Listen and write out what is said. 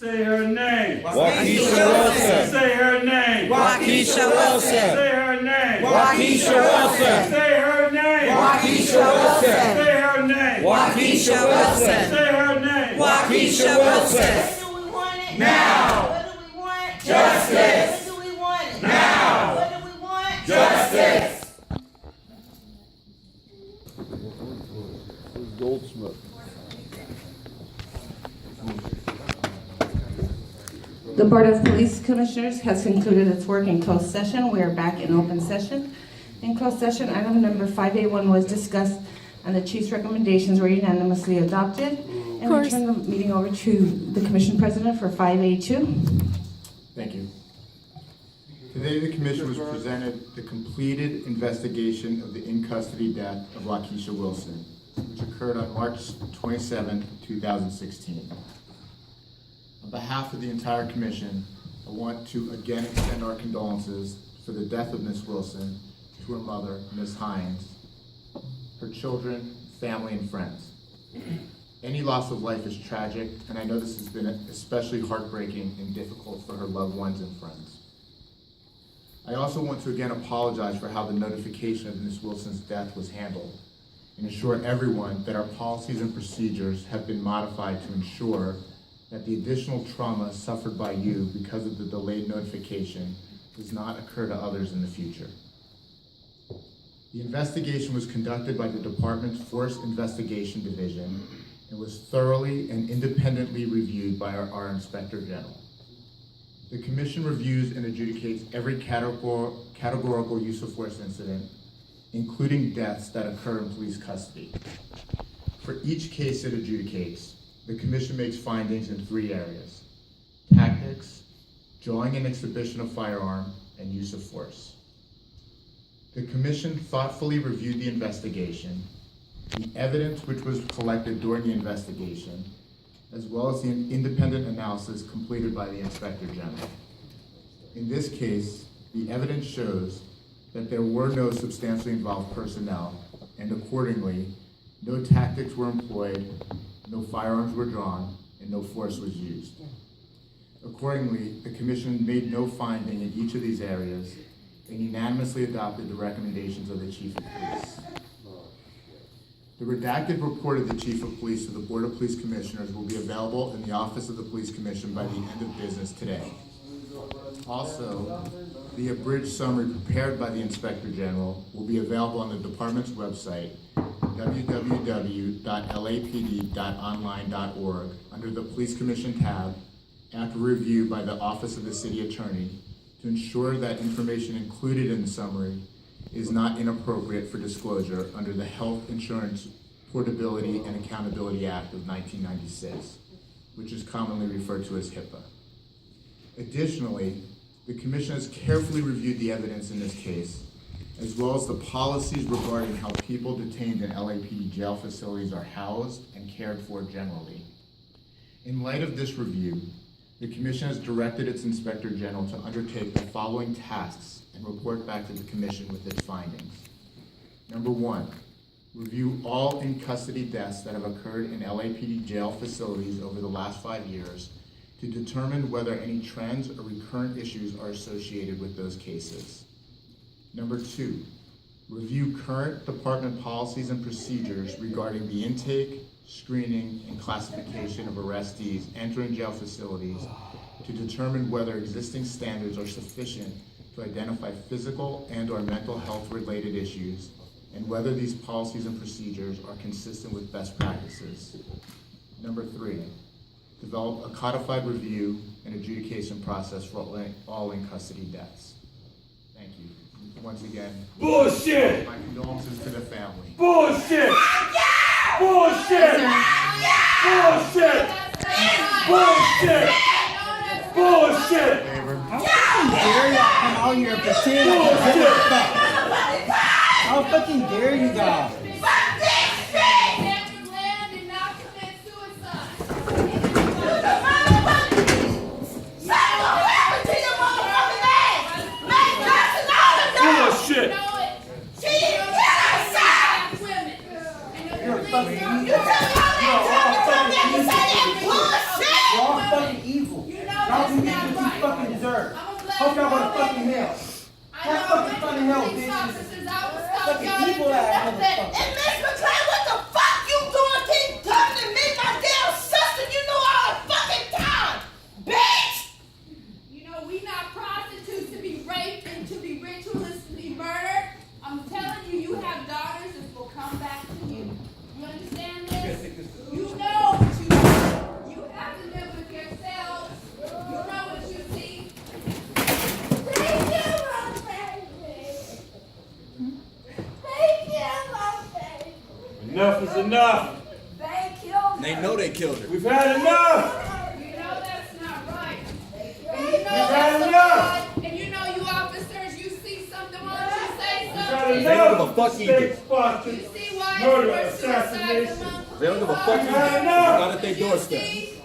Say her name. Wakiesha Wilson. Say her name. Wakiesha Wilson. Say her name. Wakiesha Wilson. Say her name. Wakiesha Wilson. Say her name. Wakiesha Wilson. Say her name. Wakiesha Wilson. When do we want it? Now. What do we want? Justice. When do we want it? Now. What do we want? Justice. Goldsmith. The Board of Police Commissioners has concluded its work in closed session. We are back in open session. In closed session, item number 5A1 was discussed and the chief's recommendations were unanimously adopted. And I turn the meeting over to the Commission President for 5A2. Thank you. Today, the Commission was presented the completed investigation of the in-custody death of Wakiesha Wilson, which occurred on March 27, 2016. On behalf of the entire Commission, I want to again extend our condolences for the death of Ms. Wilson, to her mother, Ms. Hines, her children, family, and friends. Any loss of life is tragic, and I know this has been especially heartbreaking and difficult for her loved ones and friends. I also want to again apologize for how the notification of Ms. Wilson's death was handled, and assure everyone that our policies and procedures have been modified to ensure that the additional trauma suffered by you because of the delayed notification does not occur to others in the future. The investigation was conducted by the Department's Force Investigation Division and was thoroughly and independently reviewed by our Inspector General. The Commission reviews and adjudicates every categorical use of force incident, including deaths that occur in police custody. For each case it adjudicates, the Commission makes findings in 3 areas: tactics, drawing and exhibition of firearm, and use of force. The Commission thoughtfully reviewed the investigation, the evidence which was collected during the investigation, as well as the independent analysis completed by the Inspector General. In this case, the evidence shows that there were no substantially involved personnel, and accordingly, no tactics were employed, no firearms were drawn, and no force was used. Accordingly, the Commission made no finding in each of these areas and unanimously adopted the recommendations of the Chief of Police. The redacted report of the Chief of Police to the Board of Police Commissioners will be available in the Office of the Police Commission by the end of business today. Also, the abridged summary prepared by the Inspector General will be available on the Department's website, www.lapd.online.org, under the Police Commission tab, after review by the Office of the City Attorney, to ensure that information included in the summary is not inappropriate for disclosure under the Health Insurance Portability and Accountability Act of 1996, which is commonly referred to as HIPAA. Additionally, the Commission has carefully reviewed the evidence in this case, as well as the policies regarding how people detained in LAPD jail facilities are housed and cared for generally. In light of this review, the Commission has directed its Inspector General to undertake the following tasks and report back to the Commission with its findings. Number 1, review all in-custody deaths that have occurred in LAPD jail facilities over the last 5 years to determine whether any trends or recurrent issues are associated with those cases. Number 2, review current department policies and procedures regarding the intake, screening, and classification of arrestees entering jail facilities to determine whether existing standards are sufficient to identify physical and/or mental health-related issues and whether these policies and procedures are consistent with best practices. Number 3, develop a codified review and adjudication process for all in-custody deaths. Thank you. Once again, Bullshit! my condolences to the family. Bullshit! Bullshit! Bullshit! Bullshit! Bullshit! Favor? How fucking dare y'all come out here and pretend like you give a fuck? How fucking dare you guys? Bullshit! You're fucking fucking evil. You know Y'all that's can get not what you right. fucking deserve. I'm glad Hope y'all you go to know fucking that. hell. I Have know fucking fun in hell, police bitches. officers, I will stop Fucking y'all to evil do ass nothing. motherfucker. And Miss McClain, what the fuck you doing? Keep coming to me, my damn sister. You know all the fucking time, bitch. You know, we not prostitutes to be raped and to be ritualistically murdered. I'm telling you, you have daughters that will come back to you. You understand this? You know what you do. You have to live with yourselves. You know what you see. Thank you, my baby. Thank you, my baby. Enough is enough. Thank you. They know they killed her. We've had enough. You know that's not right. And you know We've had that's enough. not right. And you know you officers, you see something wrong, you say We've had something. They don't give enough a fuck of either. state sponsored You see why murder, we're suicides assassination. among They don't give a fuck We've had either. enough. Not at their doorstep. You see